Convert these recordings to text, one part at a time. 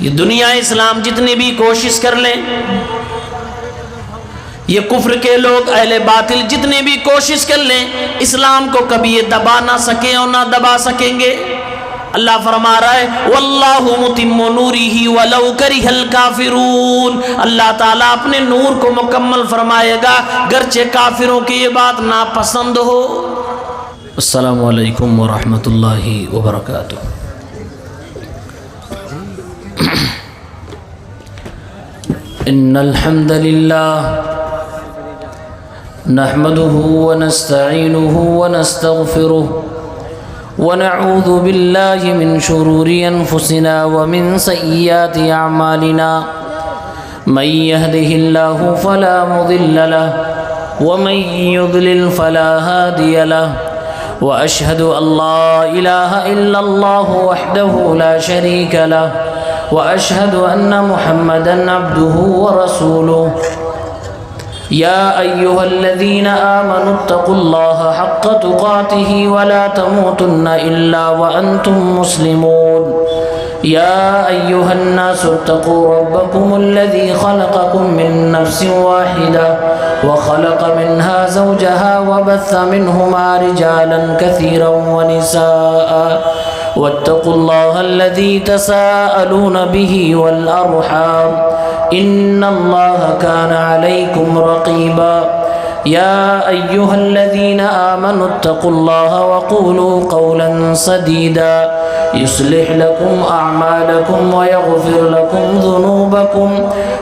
یہ دنیا اسلام جتنی بھی کوشش کر لیں، یہ کفر کے لوگ اہل باطل جتنی بھی کوشش کر لیں، اسلام کو کبھی یہ دبا نہ سکیں اور نہ دبا سکیں گے۔ اللہ فرما رہا ہے واللہ متم نورہ ولو کرہ الکافرون، اللہ تعالیٰ اپنے نور کو مکمل فرمائے گا گرچہ کافروں کی یہ بات ناپسند ہو۔ السلام علیکم ورحمۃ اللہ وبرکاتہ۔ ان الحمد للہ نحمده ونستعینه ونستغفره ونعوذ بالله من شرور انفسنا ومن سیئات اعمالنا من يهده الله فلا مضل له ومن يضلل فلا هادي له واشهد ان لا اله الا الله وحده لا شريك له واشهد ان محمدا عبده ورسوله يا أيها الذين آمنوا اتقوا الله حق تقاته ولا تموتن إلا وأنتم مسلمون يا أيها الناس اتقوا ربكم الذي خلقكم من نفس واحدة وخلق منها زوجها وبث منهما رجالا كثيرا ونساء واتقوا الله الذي تساءلون به والأرحام إن الله كان عليكم رقيبا يا أيها الذين آمنوا اتقوا الله وقولوا قولا سديدا يصلح لكم أعمالكم ويغفر لكم ذنوبكم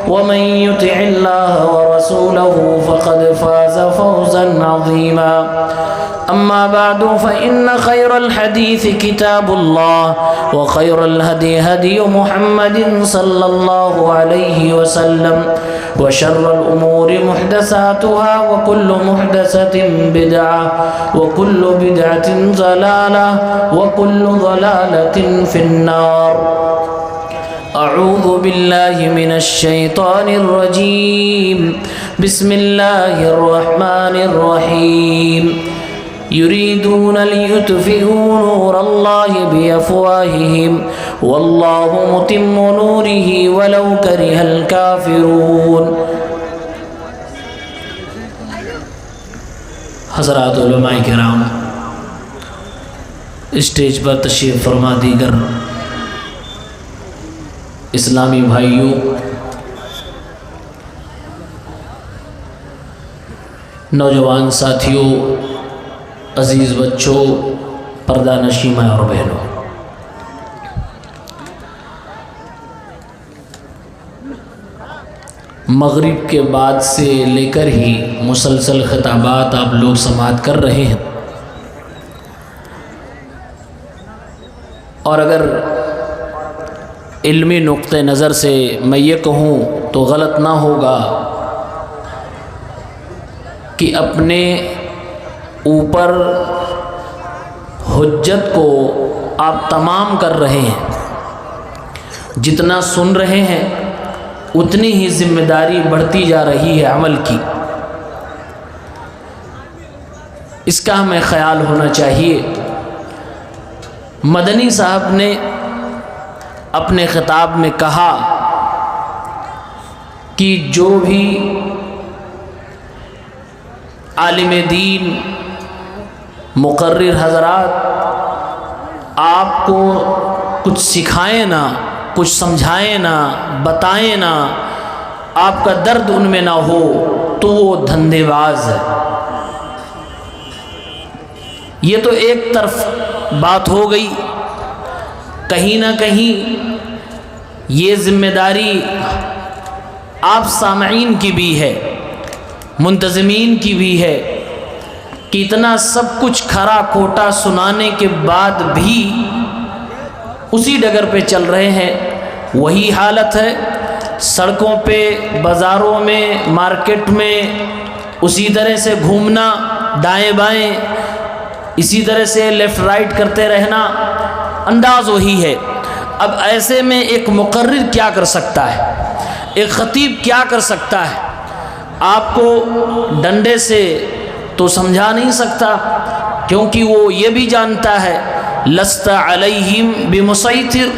ومن يطع الله ورسوله فقد فاز فوزا عظيما أما بعد فإن خير الحديث كتاب الله وخير الهدي هدي محمد صلى الله عليه وسلم وشر الأمور محدثاتها وكل محدثة بدعة وكل بدعة ضلالة وكل ضلالة في النار أعوذ بالله من الشيطان الرجيم بسم الله الرحمن الرحيم يريدون ليطفئوا نور الله بأفواههم والله متم نوره ولو كره الكافرون۔ حضرات علماء کرام، اسٹیج پر تشریف فرما دیگر اسلامی بھائیوں، نوجوان ساتھیوں، عزیز بچوں، پردہ نشین ماں اور بہنوں، مغرب کے بعد سے لے کر ہی مسلسل خطابات آپ لوگ سماعت کر رہے ہیں، اور اگر علمی نقطہ نظر سے میں یہ کہوں تو غلط نہ ہوگا کہ اپنے اوپر حجت کو آپ تمام کر رہے ہیں، جتنا سن رہے ہیں اتنی ہی ذمہ داری بڑھتی جا رہی ہے عمل کی۔ اس کا ہمیں خیال ہونا چاہیے۔ مدنی صاحب نے اپنے خطاب میں کہا کہ جو بھی عالم دین، مقرر حضرات آپ کو کچھ سکھائیں نہ، کچھ سمجھائیں نہ، بتائیں نہ، آپ کا درد ان میں نہ ہو تو وہ دھندے باز ہے۔ یہ تو ایک طرف بات ہو گئی، کہیں نہ کہیں یہ ذمہ داری آپ سامعین کی بھی ہے، منتظمین کی بھی ہے کہ اتنا سب کچھ کھرا کھوٹا سنانے کے بعد بھی اسی ڈگر پہ چل رہے ہیں۔ وہی حالت ہے، سڑکوں پہ، بازاروں میں، مارکیٹ میں اسی طرح سے گھومنا، دائیں بائیں اسی طرح سے لیفٹ رائٹ کرتے رہنا، انداز وہی ہے۔ اب ایسے میں ایک مقرر کیا کر سکتا ہے، ایک خطیب کیا کر سکتا ہے؟ آپ کو ڈنڈے سے تو سمجھا نہیں سکتا، کیونکہ وہ یہ بھی جانتا ہے لست علیہم بمسیطر،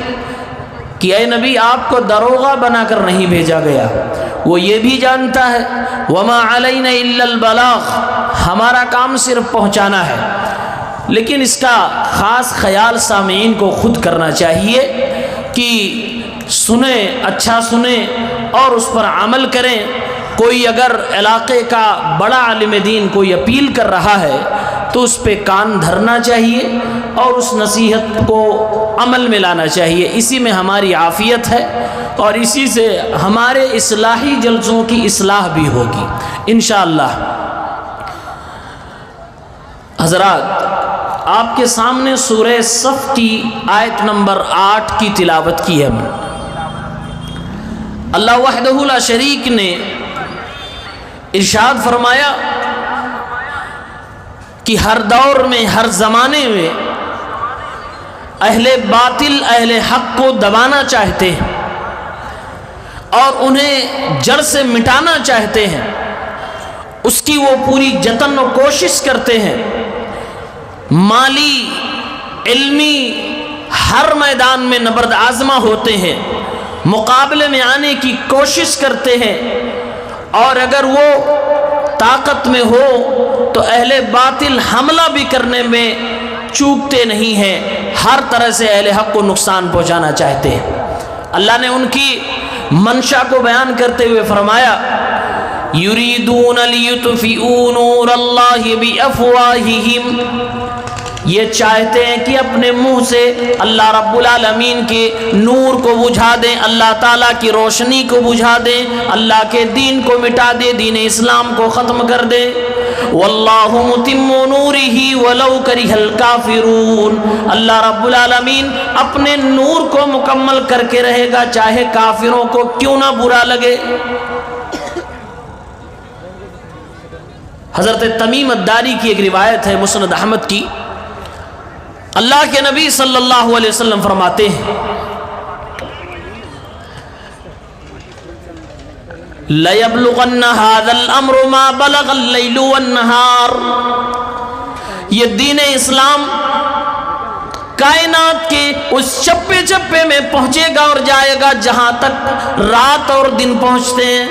کہ اے نبی آپ کو دروغہ بنا کر نہیں بھیجا گیا، وہ یہ بھی جانتا ہے وما علینا الا البلاغ، ہمارا کام صرف پہنچانا ہے۔ لیکن اس کا خاص خیال سامعین کو خود کرنا چاہیے کہ سنیں، اچھا سنیں اور اس پر عمل کریں۔ کوئی اگر علاقے کا بڑا عالم دین کوئی اپیل کر رہا ہے تو اس پہ کان دھرنا چاہیے اور اس نصیحت کو عمل میں لانا چاہیے۔ اسی میں ہماری عافیت ہے اور اسی سے ہمارے اصلاحی جلسوں کی اصلاح بھی ہوگی انشاءاللہ۔ حضرات، آپ کے سامنے سورہ صف کی آیت نمبر 8 کی تلاوت کی ہے۔ اللہ وحدہ لا شریک نے ارشاد فرمایا کہ ہر دور میں، ہر زمانے میں اہل باطل اہل حق کو دبانا چاہتے ہیں اور انہیں جڑ سے مٹانا چاہتے ہیں، اس کی وہ پوری جتن و کوشش کرتے ہیں، مالی علمی ہر میدان میں نبرد آزما ہوتے ہیں، مقابلے میں آنے کی کوشش کرتے ہیں، اور اگر وہ طاقت میں ہو تو اہل باطل حملہ بھی کرنے میں چوکتے نہیں ہیں، ہر طرح سے اہل حق کو نقصان پہنچانا چاہتے ہیں۔ اللہ نے ان کی منشا کو بیان کرتے ہوئے فرمایا یریدون لیطفئوا نور اللہ بافواہہم، یہ چاہتے ہیں کہ اپنے منہ سے اللہ رب العالمین کے نور کو بجھا دیں، اللہ تعالیٰ کی روشنی کو بجھا دیں، اللہ کے دین کو مٹا دیں، دین اسلام کو ختم کر دیں۔ واللہ متم نورہ ولو کرہ الکافرون، اللہ رب العالمین اپنے نور کو مکمل کر کے رہے گا چاہے کافروں کو کیوں نہ برا لگے۔ حضرت تمیم الداری کی ایک روایت ہے مسند احمد کی، اللہ کے نبی صلی اللہ علیہ وسلم فرماتے ہیں لَيَبْلُغَنَّ هَذَا الْأَمْرُ مَا بَلَغَ اللَّيْلُ وَالنَّهَارُ، یہ دین اسلام کائنات کے اس چپے چپے میں پہنچے گا اور جائے گا جہاں تک رات اور دن پہنچتے ہیں۔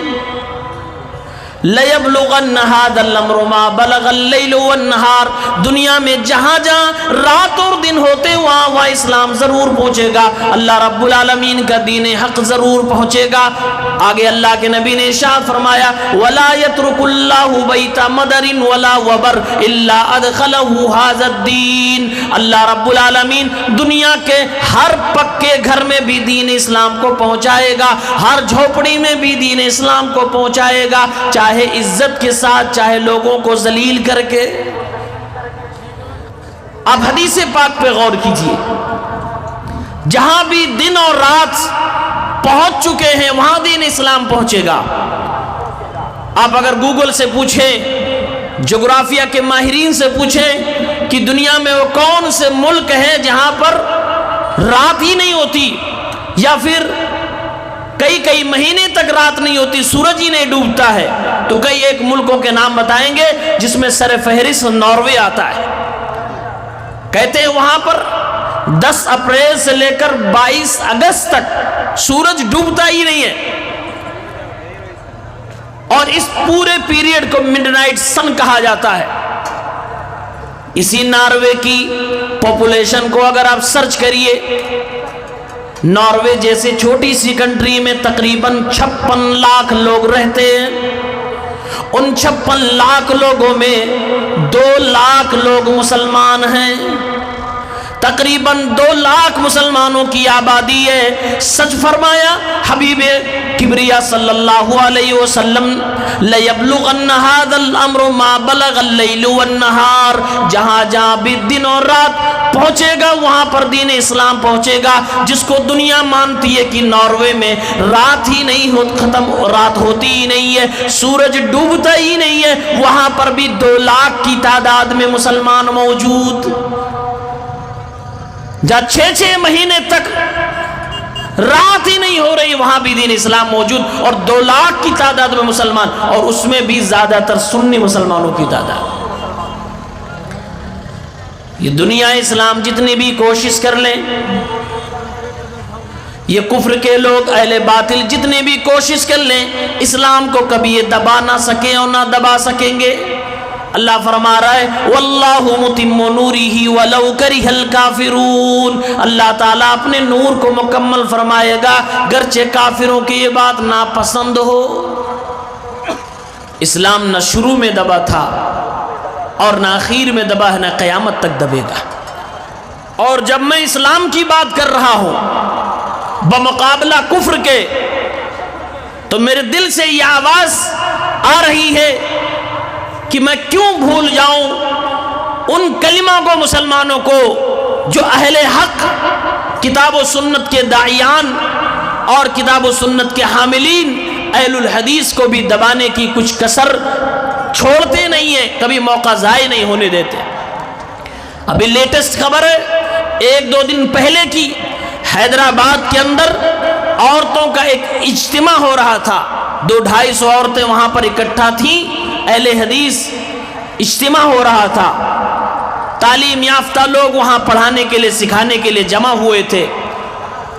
لَيَبْلُغَنَّ هَذَا الْأَمْرُ مَا بَلَغَ اللَّيْلُ وَالنَّهَارُ، دنیا میں جہاں جہاں رات اور دن ہوتے وہاں اسلام ضرور پہنچے گا، اللہ رب العالمین کا دین حق ضرور پہنچے گا۔ آگے اللہ کے نبی نے ارشاد فرمایا وَلَا يَتْرُكُ اللَّهُ بَيْتَ مَدَرٍ وَلَا وَبَرٍ إِلَّا أَدْخَلَهُ هَذَا الدِّينَ، اللہ رب العالمین دنیا کے ہر پکے گھر میں بھی دین اسلام کو پہنچائے گا، ہر جھوپڑی میں بھی دین اسلام کو پہنچائے گا، چاہے عزت کے ساتھ چاہے لوگوں کو ذلیل کر کے۔ اب حدیث پاک پہ غور کیجئے، جہاں بھی دن اور رات پہنچ چکے ہیں وہاں دین اسلام پہنچے گا۔ آپ اگر گوگل سے پوچھیں، جغرافیہ کے ماہرین سے پوچھیں کہ دنیا میں وہ کون سے ملک ہیں جہاں پر رات ہی نہیں ہوتی یا پھر کئی مہینے تک رات نہیں ہوتی، سورج ہی نہیں ڈوبتا ہے، تو کئی ایک ملکوں کے نام بتائیں گے جس میں سر فہرست ناروے آتا ہے۔ کہتے ہیں وہاں پر 10 اپریل سے لے کر 22 اگست تک سورج ڈوبتا ہی نہیں ہے، اور اس پورے پیریڈ کو مڈ نائٹ سن کہا جاتا ہے۔ اسی ناروے کی پاپولیشن کو اگر آپ سرچ کریے، ناروے جیسے چھوٹی سی کنٹری میں تقریباً 56 لاکھ لوگ رہتے ہیں، ان 56 لاکھ لوگوں میں 2 لاکھ لوگ مسلمان ہیں، تقریباً 2 لاکھ مسلمانوں کی آبادی ہے۔ سچ فرمایا حبیب کبریا صلی اللہ علیہ وسلم لَيَبْلُغَنَّ هَذَا الْأَمْرُ مَا بَلَغَ اللَّيْلُ وَالنَّهَارُ، جہاں جہاں بھی دن اور رات پہنچے گا وہاں پر دین اسلام پہنچے گا۔ جس کو دنیا مانتی ہے کہ ناروے میں رات ہی نہیں رات ہوتی ہی نہیں ہے، سورج ڈوبتا ہی نہیں ہے، وہاں پر بھی 2 لاکھ کی تعداد میں مسلمان موجود، جہاں 6 مہینے تک رات ہی نہیں ہو رہی وہاں بھی دین اسلام موجود، اور 2 لاکھ کی تعداد میں مسلمان، اور اس میں بھی زیادہ تر سنی مسلمانوں کی تعداد۔ یہ دنیا اسلام جتنی بھی کوشش کر لیں، یہ کفر کے لوگ اہل باطل جتنے بھی کوشش کر لیں اسلام کو کبھی یہ دبا نہ سکیں اور نہ دبا سکیں گے۔ اللہ فرما رہا ہے واللہ متم نورہ ولو کرہ الکافرون، اللہ تعالیٰ اپنے نور کو مکمل فرمائے گا گرچہ کافروں کی یہ بات ناپسند ہو۔ اسلام نہ شروع میں دبا تھا اور نہ آخر میں دبا ہے، نہ قیامت تک دبے گا۔ اور جب میں اسلام کی بات کر رہا ہوں بمقابلہ کفر کے، تو میرے دل سے یہ آواز آ رہی ہے کہ میں کیوں بھول جاؤں ان کلمہ کو مسلمانوں کو جو اہل حق کتاب و سنت کے داعیان اور کتاب و سنت کے حاملین اہل الحدیث کو بھی دبانے کی کچھ کسر چھوڑتے نہیں ہیں، کبھی موقع ضائع نہیں ہونے دیتے۔ ابھی لیٹسٹ خبر ہے 1-2 دن پہلے کی، حیدرآباد کے اندر عورتوں کا ایک اجتماع ہو رہا تھا، 200-250 عورتیں وہاں پر اکٹھا تھیں، اہل حدیث اجتماع ہو رہا تھا، تعلیم یافتہ لوگ وہاں پڑھانے کے لیے سکھانے کے لیے جمع ہوئے تھے۔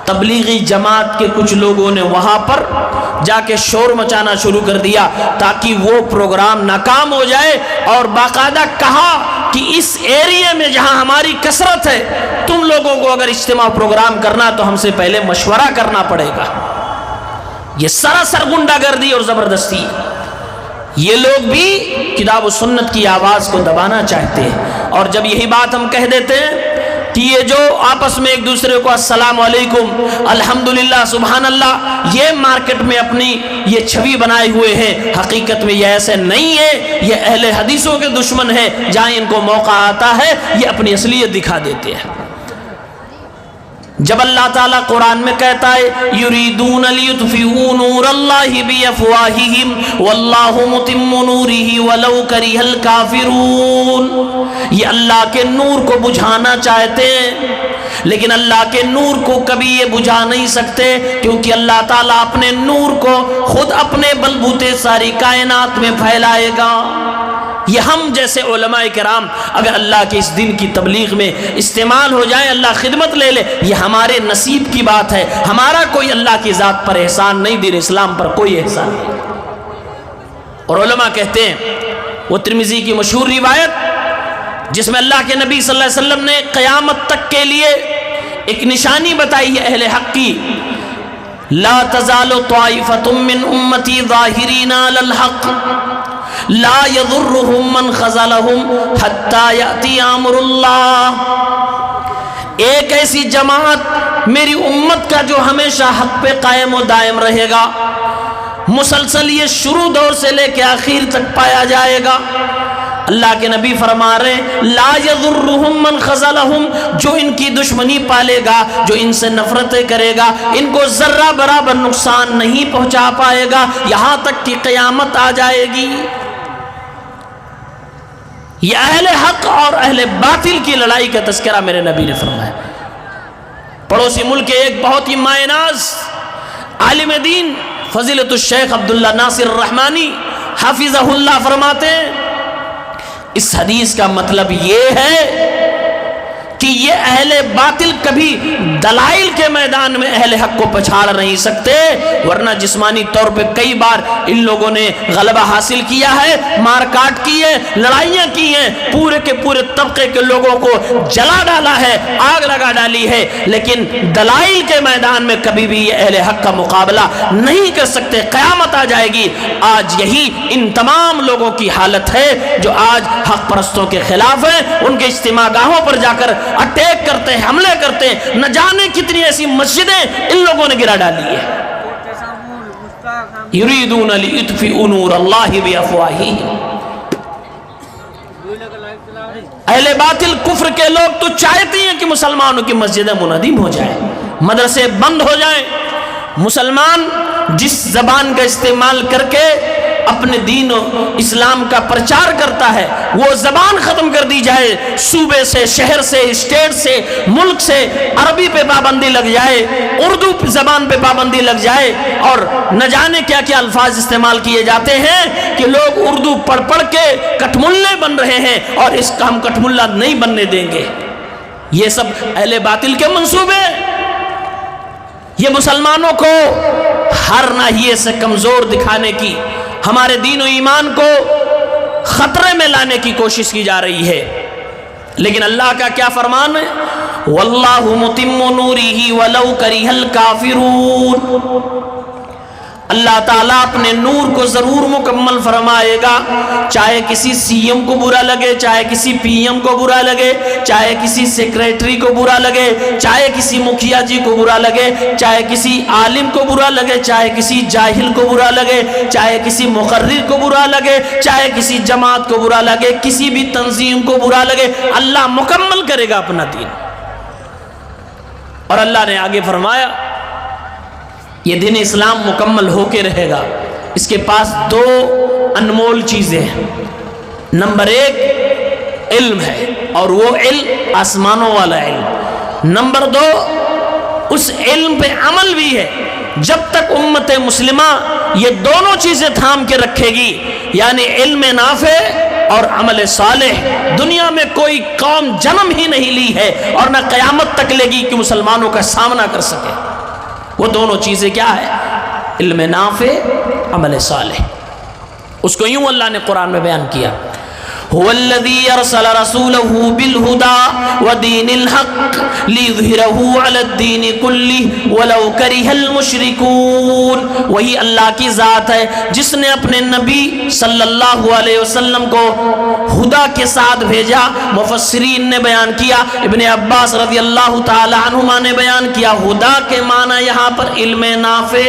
تبلیغی جماعت کے کچھ لوگوں نے وہاں پر جا کے شور مچانا شروع کر دیا تاکہ وہ پروگرام ناکام ہو جائے، اور باقاعدہ کہا کہ اس ایریے میں جہاں ہماری کثرت ہے تم لوگوں کو اگر اجتماع پروگرام کرنا تو ہم سے پہلے مشورہ کرنا پڑے گا۔ یہ سراسر غنڈہ گردی اور زبردستی۔ یہ لوگ بھی کتاب و سنت کی آواز کو دبانا چاہتے ہیں، اور جب یہی بات ہم کہہ دیتے ہیں کہ یہ جو آپس میں ایک دوسرے کو السلام علیکم الحمدللہ سبحان اللہ یہ مارکیٹ میں اپنی یہ چھوی بنائے ہوئے ہیں، حقیقت میں یہ ایسے نہیں ہے، یہ اہل حدیثوں کے دشمن ہیں، جہاں ان کو موقع آتا ہے یہ اپنی اصلیت دکھا دیتے ہیں۔ جب اللہ تعالیٰ قرآن میں کہتا ہے یریدون لیطفئوا نور اللہ بافواہہم واللہ متم نورہ ولو کرہ الکافرون، یہ اللہ کے نور کو بجھانا چاہتے ہیں لیکن اللہ کے نور کو کبھی یہ بجھا نہیں سکتے، کیونکہ اللہ تعالیٰ اپنے نور کو خود اپنے بلبوتے ساری کائنات میں پھیلائے گا۔ یہ ہم جیسے علماء کرام اگر اللہ کے اس دن کی تبلیغ میں استعمال ہو جائیں، اللہ خدمت لے لے، یہ ہمارے نصیب کی بات ہے، ہمارا کوئی اللہ کی ذات پر احسان نہیں، دین اسلام پر کوئی احسان نہیں۔ اور علماء کہتے ہیں وہ ترمذی کی مشہور روایت جس میں اللہ کے نبی صلی اللہ علیہ وسلم نے قیامت تک کے لیے ایک نشانی بتائی ہے اہل حق کی، لا تزال طائفۃ من امتی ظاہرین علی الحق لا یضرهم من خذلهم حتی یأتی امر اللہ، ایک ایسی جماعت میری امت کا جو ہمیشہ حق پہ قائم و دائم رہے گا، مسلسل یہ شروع دور سے لے کے آخر تک پایا جائے گا۔ اللہ کے نبی فرما رہے ہیں لا یضرهم من خذلهم، جو ان کی دشمنی پالے گا، جو ان سے نفرتیں کرے گا، ان کو ذرہ برابر نقصان نہیں پہنچا پائے گا یہاں تک کہ قیامت آ جائے گی۔ یہ اہل حق اور اہل باطل کی لڑائی کا تذکرہ میرے نبی نے فرمایا۔ پڑوسی ملک کے ایک بہت ہی مائع ناز عالم دین فضیلت الشیخ عبداللہ ناصر الرحمانی حافظہ اللہ فرماتے ہیں اس حدیث کا مطلب یہ ہے کہ یہ اہل باطل کبھی دلائل کے میدان میں اہل حق کو پچھاڑ نہیں سکتے، ورنہ جسمانی طور پہ کئی بار ان لوگوں نے غلبہ حاصل کیا ہے، مار کاٹ کی ہے، لڑائیاں کی ہیں، پورے کے پورے طبقے کے لوگوں کو جلا ڈالا ہے، آگ لگا ڈالی ہے، لیکن دلائل کے میدان میں کبھی بھی یہ اہل حق کا مقابلہ نہیں کر سکتے۔ قیامت آ جائے گی، آج یہی ان تمام لوگوں کی حالت ہے جو آج حق پرستوں کے خلاف ہیں، ان کے اجتماع گاہوں پر جا کر اٹیک کرتے ہیں، حملے کرتے ہیں، نہ جانے کتنی ایسی مسجدیں ان لوگوں نے گرا ڈالی ہے۔ یریدون لیطفئوا نور اللہ بافواہہم، اہل باطل کفر کے لوگ تو چاہتے ہیں کہ مسلمانوں کی مسجدیں منہدم ہو جائیں، مدرسے بند ہو جائیں، مسلمان جس زبان کا استعمال کر کے اپنے دین و اسلام کا پرچار کرتا ہے وہ زبان ختم کر دی جائے، صوبے سے، شہر سے، اسٹیٹ سے، ملک سے عربی پہ پابندی لگ جائے، اردو زبان پہ پابندی لگ جائے، اور نہ جانے کیا کیا الفاظ استعمال کیے جاتے ہیں کہ لوگ اردو پڑھ پڑھ کے کٹملے بن رہے ہیں، اور اس کا ہم کٹملہ نہیں بننے دیں گے۔ یہ سب اہل باطل کے منصوبے۔ یہ مسلمانوں کو ہر ناحیے سے کمزور دکھانے کی، ہمارے دین و ایمان کو خطرے میں لانے کی کوشش کی جا رہی ہے۔ لیکن اللہ کا کیا فرمان ہے؟ وَاللَّهُ مُتِمُّ نُورِهِ وَلَوْ كَرِهَ الْكَافِرُونَ، اللہ تعالیٰ اپنے نور کو ضرور مکمل فرمائے گا، چاہے کسی سی ایم کو برا لگے، چاہے کسی پی ایم کو برا لگے، چاہے کسی سیکریٹری کو برا لگے، چاہے کسی مکھیا جی کو برا لگے، چاہے کسی عالم کو برا لگے، چاہے کسی جاہل کو برا لگے، چاہے کسی مقرر کو برا لگے، چاہے کسی جماعت کو برا لگے، کسی بھی تنظیم کو برا لگے، اللہ مکمل کرے گا اپنا دین۔ اور اللہ نے آگے فرمایا یہ دین اسلام مکمل ہو کے رہے گا، اس کے پاس دو انمول چیزیں ہیں۔ نمبر ایک علم ہے، اور وہ علم آسمانوں والا علم۔ نمبر دو اس علم پہ عمل بھی ہے۔ جب تک امت مسلمہ یہ دونوں چیزیں تھام کے رکھے گی، یعنی علم نافع اور عمل صالح، دنیا میں کوئی قوم جنم ہی نہیں لی ہے اور نہ قیامت تک لے گی کہ مسلمانوں کا سامنا کر سکے۔ وہ دونوں چیزیں کیا ہے؟ علم نافع، عمل صالح۔ اس کو یوں اللہ نے قرآن میں بیان کیا، هو الذي ارسل رسوله بالهدى ودين الحق ليظهره على الدين كله ولو كره المشركون۔ وہی اللہ کی ذات ہے جس نے اپنے نبی صلی اللہ علیہ وسلم کو ہدا کے ساتھ بھیجا۔ مفسرین نے بیان کیا، ابن عباس رضی اللہ تعالی عنہما نے بیان کیا، ہدا کے معنی یہاں پر علم نافع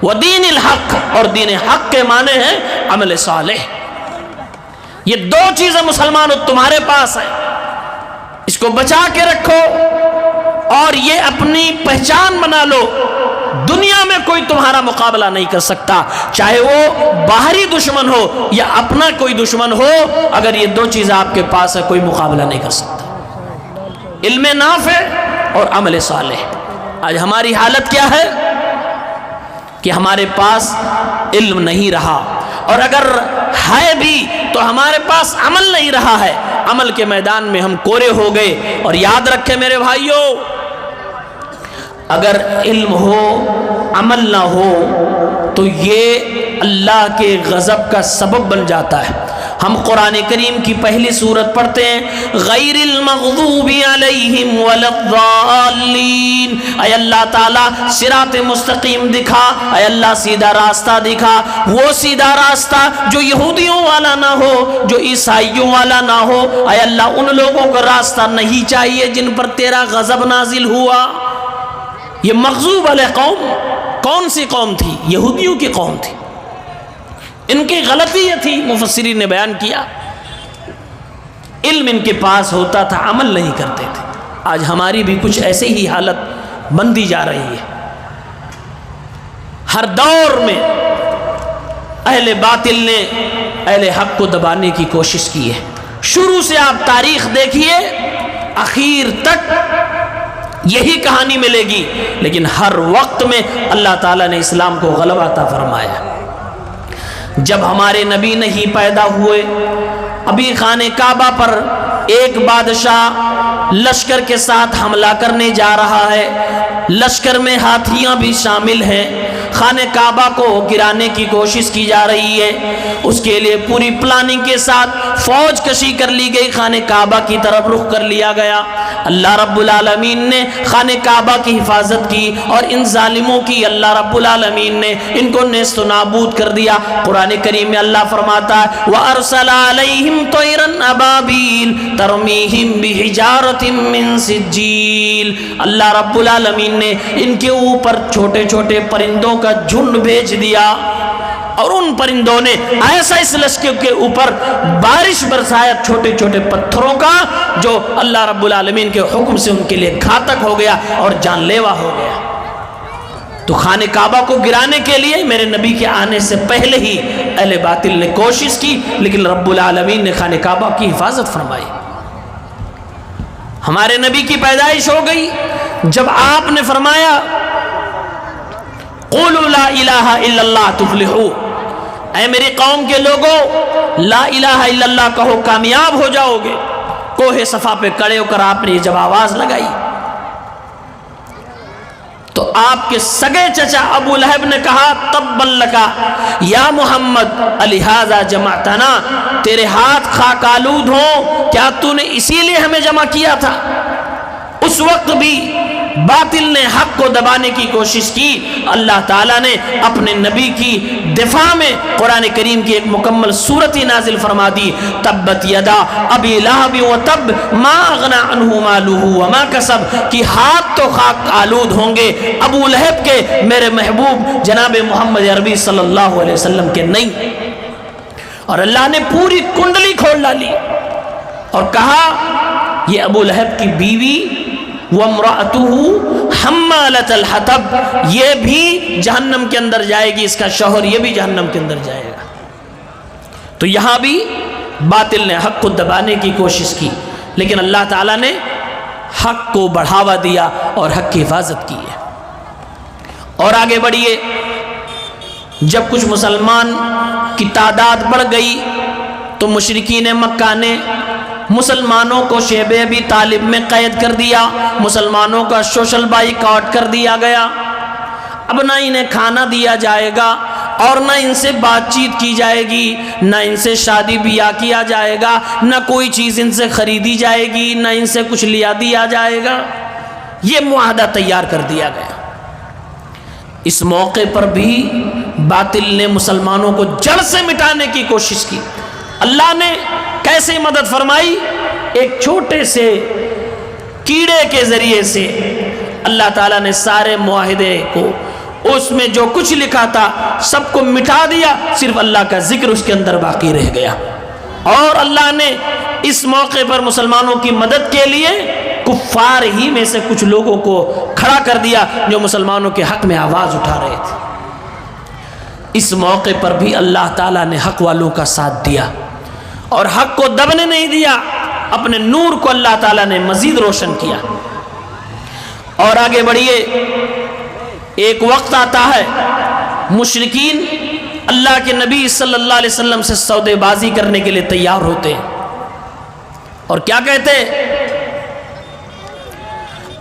ودین الحق، اور دین حق کے معنی ہے عمل صالح۔ یہ دو چیزیں مسلمانوں تمہارے پاس ہیں، اس کو بچا کے رکھو اور یہ اپنی پہچان بنا لو۔ دنیا میں کوئی تمہارا مقابلہ نہیں کر سکتا، چاہے وہ باہری دشمن ہو یا اپنا کوئی دشمن ہو، اگر یہ دو چیزیں آپ کے پاس ہے کوئی مقابلہ نہیں کر سکتا، علم نافع اور عمل صالح۔ آج ہماری حالت کیا ہے کہ ہمارے پاس علم نہیں رہا، اور اگر ہے بھی تو ہمارے پاس عمل نہیں رہا ہے، عمل کے میدان میں ہم کورے ہو گئے۔ اور یاد رکھیں میرے بھائیوں، اگر علم ہو عمل نہ ہو تو یہ اللہ کے غضب کا سبب بن جاتا ہے۔ ہم قرآن کریم کی پہلی سورت پڑھتے ہیں، غیر المغضوب علیہم ولا الضالین، اے اللہ تعالیٰ صراط مستقیم دکھا، اے اللہ سیدھا راستہ دکھا، وہ سیدھا راستہ جو یہودیوں والا نہ ہو، جو عیسائیوں والا نہ ہو، اے اللہ ان لوگوں کا راستہ نہیں چاہیے جن پر تیرا غضب نازل ہوا۔ یہ مغضوب علیہ قوم کون سی قوم تھی؟ یہودیوں کی قوم تھی۔ ان کی غلطی یہ تھی، مفسرین نے بیان کیا، علم ان کے پاس ہوتا تھا، عمل نہیں کرتے تھے۔ آج ہماری بھی کچھ ایسے ہی حالت بنتی جا رہی ہے۔ ہر دور میں اہل باطل نے اہل حق کو دبانے کی کوشش کی ہے۔ شروع سے آپ تاریخ دیکھیے، آخر تک یہی کہانی ملے گی، لیکن ہر وقت میں اللہ تعالیٰ نے اسلام کو غلبہ عطا فرمایا۔ جب ہمارے نبی نہیں پیدا ہوئے، ابھی خانہ کعبہ پر ایک بادشاہ لشکر کے ساتھ حملہ کرنے جا رہا ہے، لشکر میں ہاتھیاں بھی شامل ہیں، خانہ کعبہ کو گرانے کی کوشش کی جا رہی ہے۔ اس کے لیے پوری پلاننگ کے ساتھ فوج کشی کر لی گئی، خانہ کعبہ کی طرف رخ کر لیا گیا۔ اللہ رب العالمین نے خانہ کعبہ کی حفاظت کی، اور ان ظالموں کی اللہ رب العالمین نے ان کو نیست و نابود کر دیا۔ قرآن کریم میں اللہ فرماتا ہے، وَأَرْسَلَ عَلَيْهِمْ طَيْرًا أَبَابِيلَ تَرْمِيهِمْ بِحِجَارَةٍ مِّن سِجِّيلٍ، اللہ رب العالمین نے ان کے اوپر چھوٹے چھوٹے پرندوں کا جھنڈ بھیج دیا، اور ان پرندوں نے ایسا اس لشکر کے اوپر بارش برسایا چھوٹے چھوٹے پتھروں کا، جو اللہ رب العالمین کے حکم سے ان کے لیے گھاتک ہو گیا اور جان لیوا ہو گیا۔ تو خانہ کعبہ کو گرانے کے لیے میرے نبی کے آنے سے پہلے ہی اہل باطل نے کوشش کی، لیکن رب العالمین نے خانہ کعبہ کی حفاظت فرمائی۔ ہمارے نبی کی پیدائش ہو گئی جب آپ نے فرمایا، قولوا لا الہ الا اللہ تفلحوا، اے میری قوم کے لوگوں لا الہ الا اللہ کہو کامیاب ہو جاؤ گے۔ کوہ صفا پہ کھڑے ہو کر آپ نے جب آواز لگائی، تو آپ کے سگے چچا ابو لہب نے کہا تبا لکا یا محمد الہذا جمعتنا، تیرے ہاتھ خاک آلود ہوں، کیا تو نے اسی لیے ہمیں جمع کیا تھا؟ اس وقت بھی باطل نے حق کو دبانے کی کوشش کی. اللہ تعالیٰ نے اپنے نبی کی دفاع میں قرآن کریم کی ایک مکمل سورت نازل فرما دی. تبت یدا ابی لہب و تب ما اغنی عنہ مالہ وما کسب، کہ ہاتھ تو خاک آلود ہوں گے ابو لہب کے، میرے محبوب جناب محمد عربی صلی اللہ علیہ وسلم کے نہیں. اور اللہ نے پوری کنڈلی کھول ڈالی اور کہا یہ ابو لہب کی بیوی وَامْرَأَتُهُ حَمَّالَةَ الْحَطَبِ، یہ بھی جہنم کے اندر جائے گی، اس کا شوہر یہ بھی جہنم کے اندر جائے گا. تو یہاں بھی باطل نے حق کو دبانے کی کوشش کی، لیکن اللہ تعالیٰ نے حق کو بڑھاوا دیا اور حق کی حفاظت کی ہے. اور آگے بڑھیے، جب کچھ مسلمان کی تعداد بڑھ گئی تو مشرکین مکہ نے مسلمانوں کو شیب ابی طالب میں قید کر دیا، مسلمانوں کا سوشل بائیکاٹ کر دیا گیا. اب نہ انہیں کھانا دیا جائے گا اور نہ ان سے بات چیت کی جائے گی، نہ ان سے شادی بیاہ کیا جائے گا، نہ کوئی چیز ان سے خریدی جائے گی، نہ ان سے کچھ لیا دیا جائے گا. یہ معاہدہ تیار کر دیا گیا. اس موقع پر بھی باطل نے مسلمانوں کو جڑ سے مٹانے کی کوشش کی. اللہ نے کیسے مدد فرمائی؟ ایک چھوٹے سے کیڑے کے ذریعے سے اللہ تعالیٰ نے سارے معاہدے کو، اس میں جو کچھ لکھا تھا سب کو مٹا دیا، صرف اللہ کا ذکر اس کے اندر باقی رہ گیا. اور اللہ نے اس موقع پر مسلمانوں کی مدد کے لیے کفار ہی میں سے کچھ لوگوں کو کھڑا کر دیا جو مسلمانوں کے حق میں آواز اٹھا رہے تھے. اس موقع پر بھی اللہ تعالیٰ نے حق والوں کا ساتھ دیا اور حق کو دبنے نہیں دیا، اپنے نور کو اللہ تعالیٰ نے مزید روشن کیا. اور آگے بڑھیے، ایک وقت آتا ہے مشرکین اللہ کے نبی صلی اللہ علیہ وسلم سے سودے بازی کرنے کے لیے تیار ہوتے ہیں اور کیا کہتے ہیں؟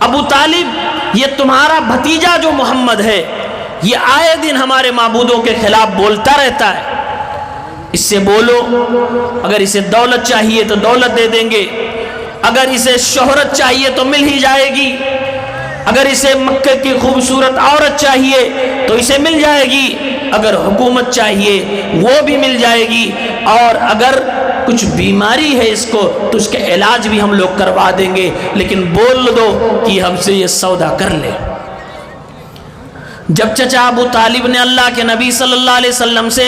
ابو طالب یہ تمہارا بھتیجا جو محمد ہے یہ آئے دن ہمارے معبودوں کے خلاف بولتا رہتا ہے، اس سے بولو. اگر اسے دولت چاہیے تو دولت دے دیں گے، اگر اسے شہرت چاہیے تو مل ہی جائے گی، اگر اسے مکہ کی خوبصورت عورت چاہیے تو اسے مل جائے گی، اگر حکومت چاہیے وہ بھی مل جائے گی، اور اگر کچھ بیماری ہے اس کو تو اس کے علاج بھی ہم لوگ کروا دیں گے، لیکن بول دو کہ ہم سے یہ سودا کر لے. جب چچا ابو طالب نے اللہ کے نبی صلی اللہ علیہ وسلم سے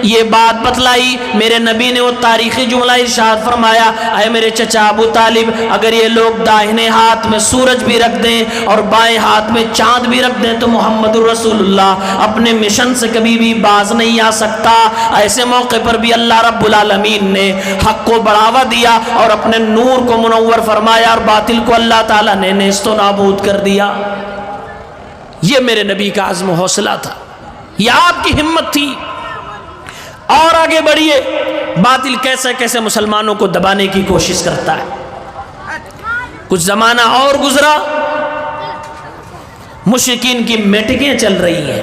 یہ بات بتلائی، میرے نبی نے وہ تاریخی جملہ ارشاد فرمایا، اے میرے چچا ابو طالب، اگر یہ لوگ داہنے ہاتھ میں سورج بھی رکھ دیں اور بائیں ہاتھ میں چاند بھی رکھ دیں تو محمد رسول اللہ اپنے مشن سے کبھی بھی باز نہیں آ سکتا. ایسے موقع پر بھی اللہ رب العالمین نے حق کو بڑھاوا دیا اور اپنے نور کو منور فرمایا اور باطل کو اللہ تعالیٰ نے نیست و نابود کر دیا. یہ میرے نبی کا عزم و حوصلہ تھا، یہ آپ کی ہمت تھی. اور آگے بڑھیے، باطل کیسے کیسے مسلمانوں کو دبانے کی کوشش کرتا ہے. کچھ زمانہ اور گزرا، مشرکین کی میٹنگیں چل رہی ہیں،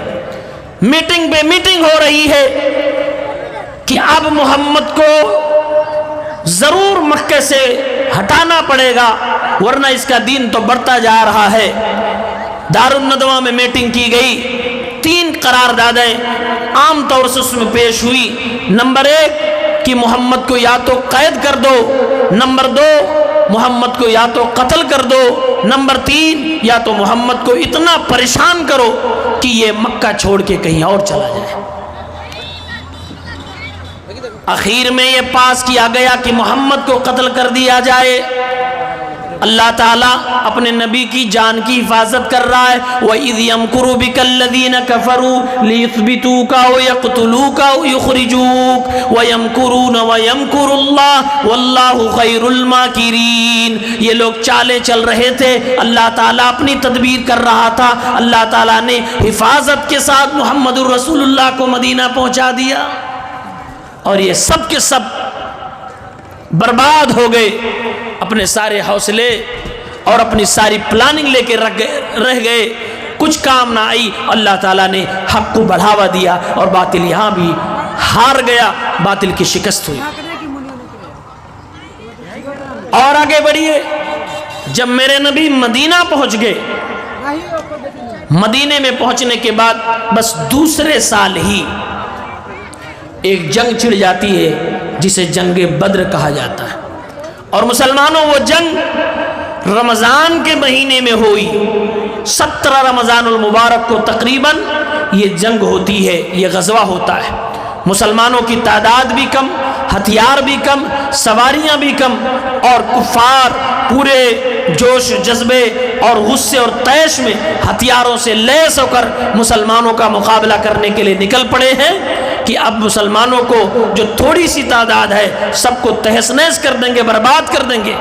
میٹنگ پہ میٹنگ ہو رہی ہے کہ اب محمد کو ضرور مکہ سے ہٹانا پڑے گا ورنہ اس کا دین تو بڑھتا جا رہا ہے. دار الندوہ میں میٹنگ کی گئی، 3 قراردادیں عام طور سے اس میں پیش ہوئی. نمبر 1 کہ محمد کو یا تو قید کر دو، نمبر 2 محمد کو یا تو قتل کر دو، نمبر 3 یا تو محمد کو اتنا پریشان کرو کہ یہ مکہ چھوڑ کے کہیں اور چلا جائے. آخر میں یہ پاس کیا گیا کہ محمد کو قتل کر دیا جائے. اللہ تعالیٰ اپنے نبی کی جان کی حفاظت کر رہا ہے. وَإِذْ يَمْكُرُ بِكَ الَّذِينَ كَفَرُوا لِيُثْبِتُوكَ وَيَقْتُلُوكَ أَوْ يُخْرِجُوكَ وَيَمْكُرُونَ وَيَمْكُرُ اللَّهُ وَاللَّهُ خَيْرُ الْمَاكِرِينَ. یہ لوگ چالیں چل رہے تھے، اللہ تعالیٰ اپنی تدبیر کر رہا تھا. اللہ تعالیٰ نے حفاظت کے ساتھ محمد الرسول اللہ کو مدینہ پہنچا دیا اور یہ سب کے سب برباد ہو گئے. اپنے سارے حوصلے اور اپنی ساری پلاننگ لے کے رہ گئے. کچھ کچھ کام نہ آئی. اللہ تعالیٰ نے حق کو بڑھاوا دیا اور باطل یہاں بھی ہار گیا, باطل کی شکست ہوئی. اور آگے بڑھیے. جب میرے نبی مدینہ پہنچ گئے, مدینے میں پہنچنے کے بعد بس دوسرے سال ہی ایک جنگ چھڑ جاتی ہے جسے جنگ بدر کہا جاتا ہے. اور مسلمانوں وہ جنگ رمضان کے مہینے میں ہوئی. 17 رمضان المبارک کو تقریباً یہ جنگ ہوتی ہے, یہ غزوہ ہوتا ہے. مسلمانوں کی تعداد بھی کم, ہتھیار بھی کم, سواریاں بھی کم, اور کفار پورے جوش جذبے اور غصے اور طیش میں ہتھیاروں سے لیس ہو کر مسلمانوں کا مقابلہ کرنے کے لیے نکل پڑے ہیں کہ اب مسلمانوں کو جو تھوڑی سی تعداد ہے سب کو تہس نہس کر دیں گے, برباد کر دیں گے.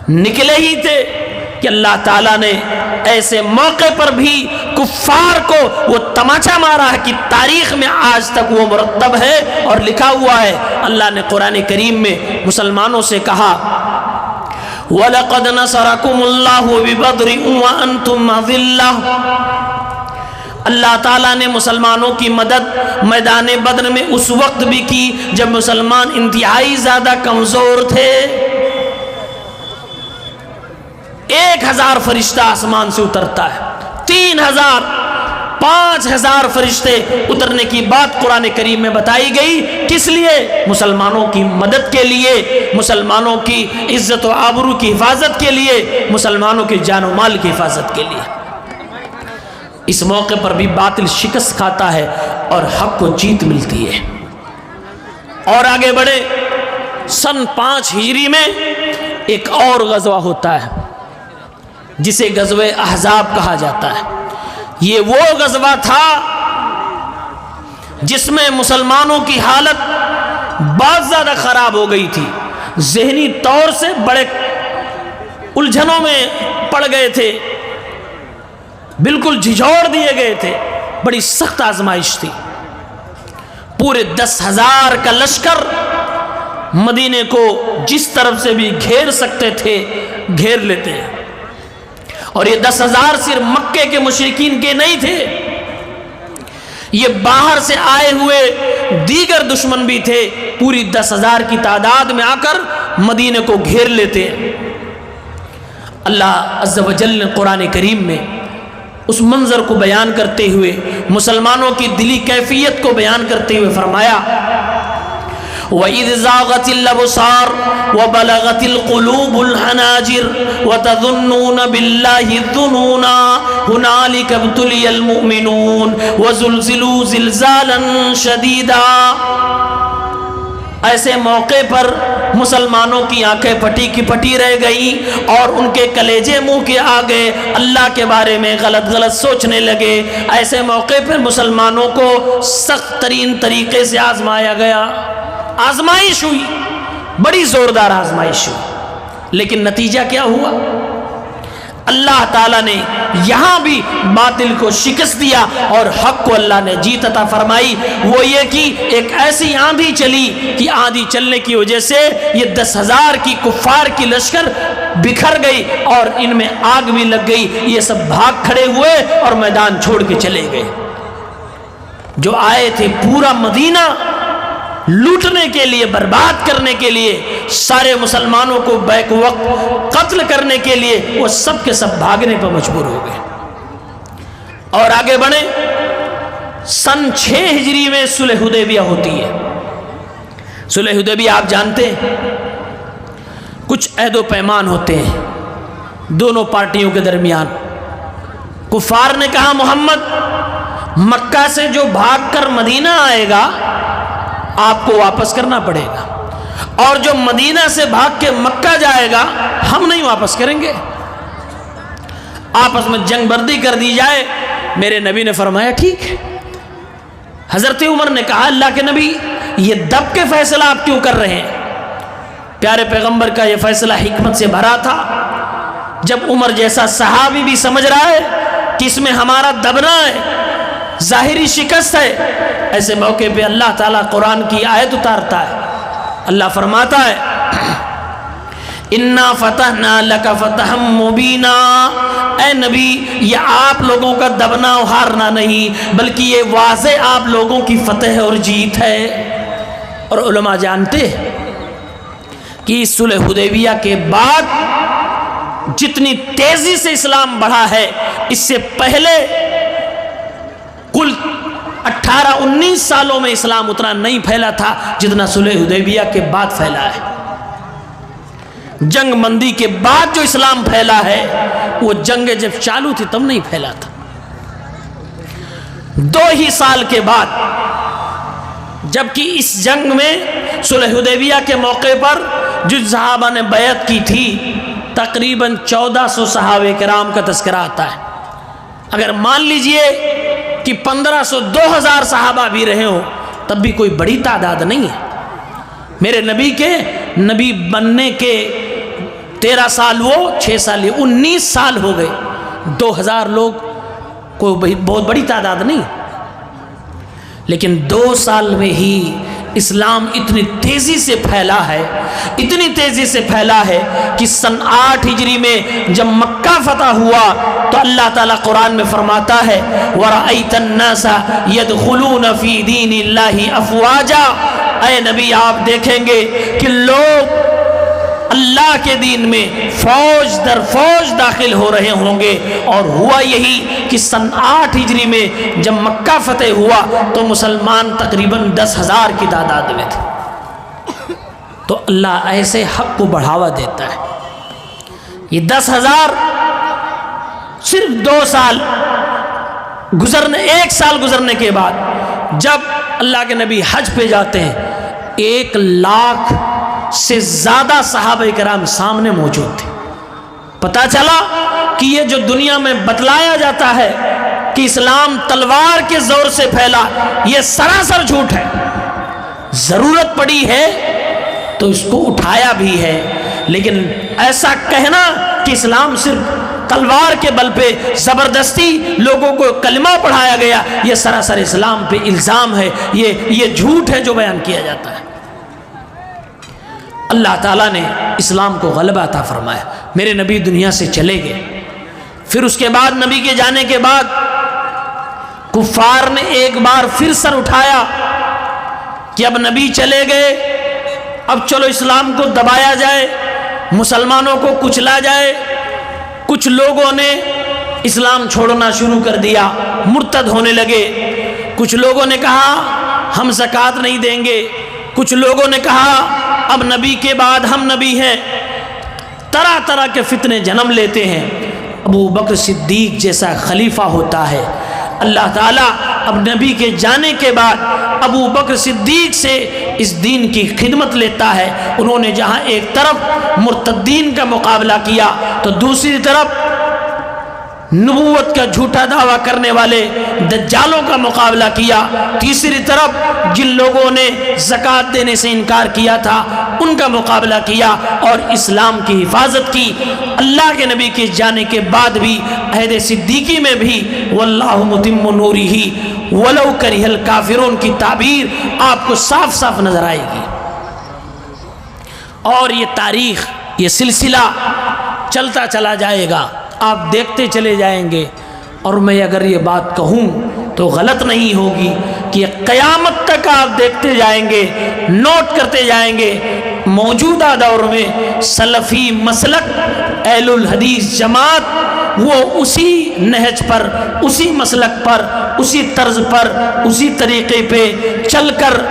نکلے ہی تھے کہ اللہ تعالیٰ نے ایسے موقع پر بھی کفار کو وہ تماچا مارا ہے کہ تاریخ میں آج تک وہ مرتب ہے اور لکھا ہوا ہے. اللہ نے قرآن کریم میں مسلمانوں سے کہا وَلَقَدْ نَصَرَكُمُ اللَّهُ بِبَدْرٍ وَأَنْتُمْ أَذِلَّةٌ. اللہ تعالیٰ نے مسلمانوں کی مدد میدان بدر میں اس وقت بھی کی جب مسلمان انتہائی زیادہ کمزور تھے. 1000 فرشتہ آسمان سے اترتا ہے, 3000 5000 فرشتے اترنے کی بات قرآن کریم میں بتائی گئی. کس لیے؟ مسلمانوں کی مدد کے لیے, مسلمانوں کی عزت و آبرو کی حفاظت کے لیے, مسلمانوں کے جان و مال کی حفاظت کے لیے. اس موقع پر بھی باطل شکست کھاتا ہے اور حق کو جیت ملتی ہے. اور آگے بڑھے. سن 5 ہجری میں ایک اور غزوہ ہوتا ہے جسے غزوہ احزاب کہا جاتا ہے. یہ وہ غزوہ تھا جس میں مسلمانوں کی حالت بہت زیادہ خراب ہو گئی تھی. ذہنی طور سے بڑے الجھنوں میں پڑ گئے تھے, بالکل جھجھوڑ دیے گئے تھے. بڑی سخت آزمائش تھی. پورے 10,000 کا لشکر مدینے کو جس طرف سے بھی گھیر سکتے تھے گھیر لیتے ہیں. اور یہ 10,000 صرف مکے کے مشرکین کے نہیں تھے, یہ باہر سے آئے ہوئے دیگر دشمن بھی تھے. پوری 10,000 کی تعداد میں آ کر مدینے کو گھیر لیتے ہیں. اللہ عز و جل نے قرآن کریم میں اس منظر کو بیان کرتے ہوئے, مسلمانوں کی دلی کیفیت کو بیان کرتے ہوئے فرمایا وَإِذْ زَاغَتِ الْأَبْصَارُ وَبَلَغَتِ الْقُلُوبُ الْحَنَاجِرَ وَتَظُنُّونَ بِاللَّهِ الظُّنُونَ هُنَالِكَ ابْتُلِيَ الْمُؤْمِنُونَ وَزُلْزِلُوا زِلْزَالًا شَدِيدًا. ایسے موقع پر مسلمانوں کی آنکھیں پٹی کی پٹی رہ گئیں اور ان کے کلیجے منہ کے آگے اللہ کے بارے میں غلط سوچنے لگے. ایسے موقع پر مسلمانوں کو سخت ترین طریقے سے آزمایا گیا. آزمائش ہوئی, بڑی زوردار آزمائش ہوئی, لیکن نتیجہ کیا ہوا؟ اللہ تعالیٰ نے یہاں بھی باطل کو شکست دیا اور حق کو اللہ نے جیت عطا فرمائی. وہ یہ کہ ایک ایسی آندھی چلی کہ آندھی چلنے کی وجہ سے یہ 10,000 کی کفار کی لشکر بکھر گئی اور ان میں آگ بھی لگ گئی. یہ سب بھاگ کھڑے ہوئے اور میدان چھوڑ کے چلے گئے. جو آئے تھے پورا مدینہ لوٹنے کے لیے, برباد کرنے کے لیے, سارے مسلمانوں کو بیک وقت قتل کرنے کے لیے, وہ سب کے سب بھاگنے پر مجبور ہو گئے. اور آگے بڑھیں. سن 6 ہجری میں صلح حدیبیہ ہوتی ہے. صلح حدیبیہ آپ جانتے ہیں, کچھ عہد و پیمان ہوتے ہیں دونوں پارٹیوں کے درمیان. کفار نے کہا محمد مکہ سے جو بھاگ کر مدینہ آئے گا آپ کو واپس کرنا پڑے گا, اور جو مدینہ سے بھاگ کے مکہ جائے گا ہم نہیں واپس کریں گے. آپس میں جنگ بردی کر دی جائے. میرے نبی نے فرمایا ٹھیک ہے. حضرت عمر نے کہا اللہ کے نبی یہ دب کے فیصلہ آپ کیوں کر رہے ہیں؟ پیارے پیغمبر کا یہ فیصلہ حکمت سے بھرا تھا. جب عمر جیسا صحابی بھی سمجھ رہا ہے کہ اس میں ہمارا دبنا ہے, ظاہری شکست ہے, ایسے موقع پہ اللہ تعالیٰ قرآن کی آیت اتارتا ہے. اللہ فرماتا ہے انا فتحنا لک فتحا مبینا، اے نبی یہ آپ لوگوں کا دبنا و ہارنا نہیں بلکہ یہ واضح آپ لوگوں کی فتح اور جیت ہے۔ اور علماء جانتے ہیں کہ صلح حدیبیہ کے بعد جتنی تیزی سے اسلام بڑھا ہے، اس سے پہلے کل 18-19 سالوں میں اسلام اتنا نہیں پھیلا تھا جتنا صلح حدیبیہ کے بعد پھیلا ہے۔ جنگ بندی کے بعد جو اسلام پھیلا ہے وہ جنگ جب چالو تھی تب نہیں پھیلا تھا۔ 2 ہی سال کے بعد، جبکہ اس جنگ میں صلح حدیبیہ کے موقع پر جو صحابہ نے بیعت کی تھی تقریباً 1400 صحابہ کرام کا تذکرہ آتا ہے۔ اگر مان لیجئے کہ 1500-2000 صحابہ بھی رہے ہوں تب بھی کوئی بڑی تعداد نہیں ہے۔ میرے نبی کے نبی بننے کے 13 سال وہ 6 سال یہ 19 سال ہو گئے، 2000 لوگ کوئی بہت بڑی تعداد نہیں، لیکن 2 سال میں ہی اسلام اتنی تیزی سے پھیلا ہے، اتنی تیزی سے پھیلا ہے کہ سن 8 ہجری میں جب مکہ فتح ہوا تو اللہ تعالیٰ قرآن میں فرماتا ہے وَرَأَيْتَ النَّاسَ يَدْخُلُونَ فِي دِينِ اللَّهِ أَفْوَاجًا، اے نبی آپ دیکھیں گے کہ لوگ اللہ کے دین میں فوج در فوج داخل ہو رہے ہوں گے۔ اور ہوا یہی کہ سن 8 ہجری میں جب مکہ فتح ہوا تو مسلمان تقریباً 10,000 کی تعداد میں تھے۔ تو اللہ ایسے حق کو بڑھاوا دیتا ہے۔ یہ 10,000 صرف 2 سال گزرنے، 1 سال گزرنے کے بعد جب اللہ کے نبی حج پہ جاتے ہیں 1 لاکھ سے زیادہ صحابہ کرام سامنے موجود تھے۔ پتہ چلا کہ یہ جو دنیا میں بتلایا جاتا ہے کہ اسلام تلوار کے زور سے پھیلا، یہ سراسر جھوٹ ہے۔ ضرورت پڑی ہے تو اس کو اٹھایا بھی ہے، لیکن ایسا کہنا کہ اسلام صرف تلوار کے بل پہ زبردستی لوگوں کو کلمہ پڑھایا گیا، یہ سراسر اسلام پہ الزام ہے، یہ جھوٹ ہے جو بیان کیا جاتا ہے۔ اللہ تعالیٰ نے اسلام کو غلبہ عطا فرمایا، میرے نبی دنیا سے چلے گئے۔ پھر اس کے بعد نبی کے جانے کے بعد کفار نے ایک بار پھر سر اٹھایا کہ اب نبی چلے گئے، اب چلو اسلام کو دبایا جائے، مسلمانوں کو کچلا جائے۔ کچھ لوگوں نے اسلام چھوڑنا شروع کر دیا، مرتد ہونے لگے۔ کچھ لوگوں نے کہا ہم زکوٰۃ نہیں دیں گے، کچھ لوگوں نے کہا اب نبی کے بعد ہم نبی ہیں۔ طرح طرح کے فتنے جنم لیتے ہیں۔ ابو بکر صدیق جیسا خلیفہ ہوتا ہے، اللہ تعالیٰ اب نبی کے جانے کے بعد ابو بکر صدیق سے اس دین کی خدمت لیتا ہے۔ انہوں نے جہاں ایک طرف مرتدین کا مقابلہ کیا تو دوسری طرف نبوت کا جھوٹا دعویٰ کرنے والے دجالوں کا مقابلہ کیا، تیسری طرف جن لوگوں نے زکوٰۃ دینے سے انکار کیا تھا ان کا مقابلہ کیا اور اسلام کی حفاظت کی۔ اللہ کے نبی کے جانے کے بعد بھی عہد صدیقی میں بھی واللہ متم نورہ ولو کرہ الکافرون کی تعبیر آپ کو صاف صاف نظر آئے گی۔ اور یہ تاریخ، یہ سلسلہ چلتا چلا جائے گا، آپ دیکھتے چلے جائیں گے۔ اور میں اگر یہ بات کہوں تو غلط نہیں ہوگی کہ قیامت تک آپ دیکھتے جائیں گے، نوٹ کرتے جائیں گے، موجودہ دور میں سلفی مسلک اہل الحدیث جماعت وہ اسی نہج پر، اسی مسلک پر، اسی طرز پر، اسی طریقے پہ چل کر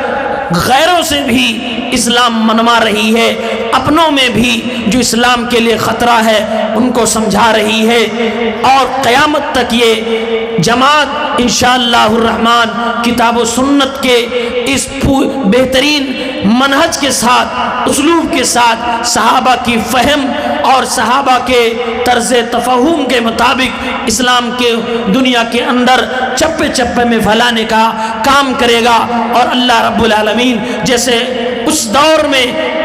غیروں سے بھی اسلام منوا رہی ہے، اپنوں میں بھی جو اسلام کے لیے خطرہ ہے ان کو سمجھا رہی ہے۔ اور قیامت تک یہ جماعت انشاءاللہ الرحمن کتاب و سنت کے اس بہترین منہج کے ساتھ، اسلوب کے ساتھ، صحابہ کی فہم اور صحابہ کے طرز تفہم کے مطابق اسلام کے دنیا کے اندر چپے چپے میں پھیلانے کا کام کرے گا۔ اور اللہ رب العالمین جیسے اس دور میں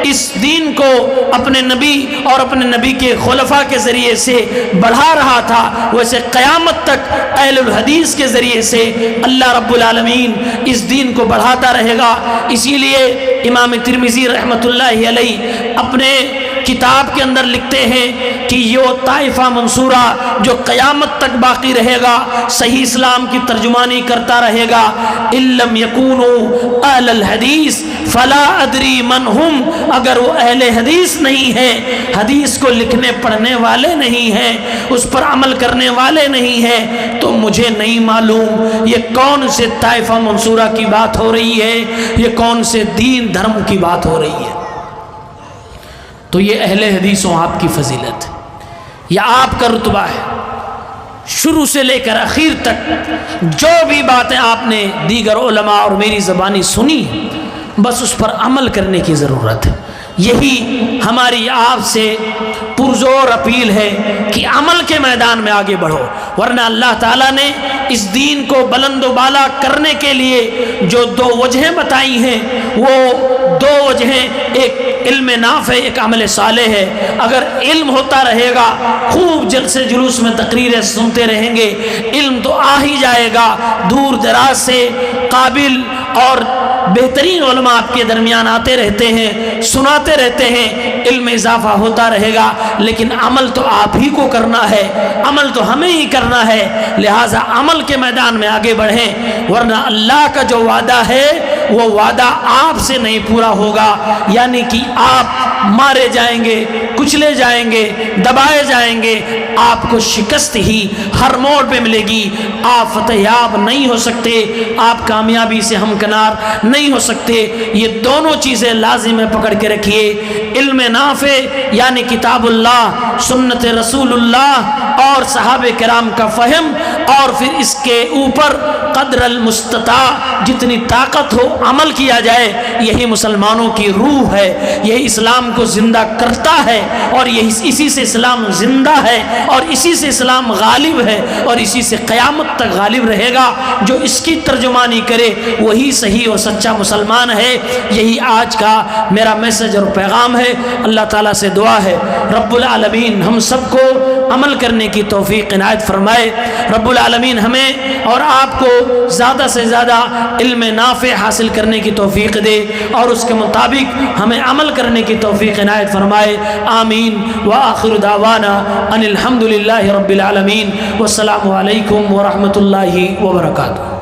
اس دین کو اپنے نبی اور اپنے نبی کے خلفاء کے ذریعے سے بڑھا رہا تھا، ویسے قیامت تک اہل الحدیث کے ذریعے سے اللہ رب العالمین اس دین کو بڑھاتا رہے گا۔ اسی لیے امام ترمذی رحمۃ اللہ علیہ اپنے کتاب کے اندر لکھتے ہیں کہ یہ طائفہ منصورہ جو قیامت تک باقی رہے گا، صحیح اسلام کی ترجمانی کرتا رہے گا، ان لم یکونوا اہل الحدیث فلا ادری من ہم، اگر وہ اہل حدیث نہیں ہے، حدیث کو لکھنے پڑھنے والے نہیں ہیں، اس پر عمل کرنے والے نہیں ہیں، تو مجھے نہیں معلوم یہ کون سے طائفہ منصورہ کی بات ہو رہی ہے، یہ کون سے دین دھرم کی بات ہو رہی ہے۔ تو یہ اہل حدیثوں آپ کی فضیلت ہے، یہ آپ کا رتبہ ہے، شروع سے لے کر اخیر تک جو بھی باتیں آپ نے دیگر علماء اور میری زبانی سنی، بس اس پر عمل کرنے کی ضرورت ہے۔ یہی ہماری آپ سے پرزور اپیل ہے کہ عمل کے میدان میں آگے بڑھو، ورنہ اللہ تعالیٰ نے اس دین کو بلند و بالا کرنے کے لیے جو دو وجہیں بتائی ہیں، وہ دو وجہیں، ایک علم نافع، ایک عمل صالح ہے۔ اگر علم ہوتا رہے گا، خوب جلسے جلوس میں تقریریں سنتے رہیں گے، علم تو آ ہی جائے گا، دور دراز سے قابل اور بہترین علماء آپ کے درمیان آتے رہتے ہیں، سناتے رہتے ہیں، علم اضافہ ہوتا رہے گا، لیکن عمل تو آپ ہی کو کرنا ہے، عمل تو ہمیں ہی کرنا ہے، لہٰذا عمل کے میدان میں آگے بڑھیں، ورنہ اللہ کا جو وعدہ ہے وہ وعدہ آپ سے نہیں پورا ہوگا، یعنی کہ آپ مارے جائیں گے، کچلے جائیں گے، دبائے جائیں گے، آپ کو شکست ہی ہر موڑ پہ ملے گی، آپ فتح یاب نہیں ہو سکتے، آپ کامیابی سے ہمکنار نہیں ہو سکتے۔ یہ دونوں چیزیں لازم ہے، پکڑ کے رکھیے، علم نافع یعنی کتاب اللہ، سنت رسول اللہ اور صحابہ کرام کا فہم، اور پھر اس کے اوپر قدر المستطاع جتنی طاقت ہو عمل کیا جائے، یہی مسلمانوں کی روح ہے، یہی اسلام کو زندہ کرتا ہے، اور یہی اسی سے اسلام زندہ ہے، اور اسی سے اسلام غالب ہے، اور اسی سے قیامت تک غالب رہے گا۔ جو اس کی ترجمانی کرے وہی صحیح اور سچا مسلمان ہے۔ یہی آج کا میرا میسج اور پیغام ہے۔ اللہ تعالیٰ سے دعا ہے رب العالمین ہم سب کو عمل کرنے کی توفیق عنایت فرمائے، رب العالمین ہمیں اور آپ کو زیادہ سے زیادہ علم نافع حاصل کرنے کی توفیق دے، اور اس کے مطابق ہمیں عمل کرنے کی توفیق عنایت فرمائے، آمین۔ وآخر دعوانا ان الحمد للہ رب العالمین، والسلام علیکم ورحمۃ اللہ وبرکاتہ۔